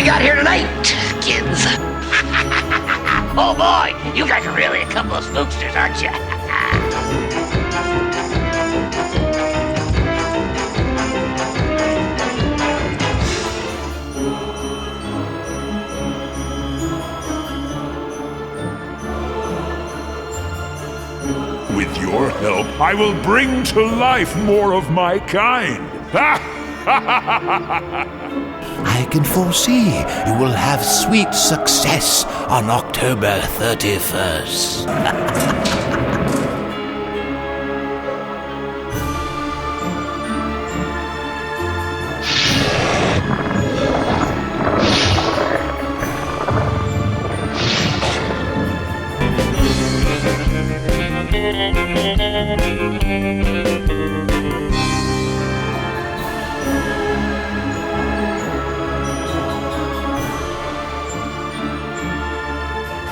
we got here tonight, kids? Oh boy, you guys are really a couple of spooksters, aren't you? With your help, I will bring to life more of my kind. I can foresee you will have sweet success on October 31st.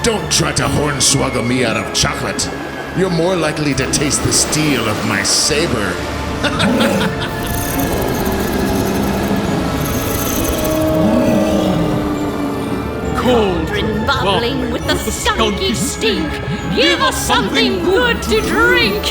Don't try to hornswoggle me out of chocolate. You're more likely to taste the steel of my saber. Cauldron bubbling with the skunky stink. Give us something good to drink.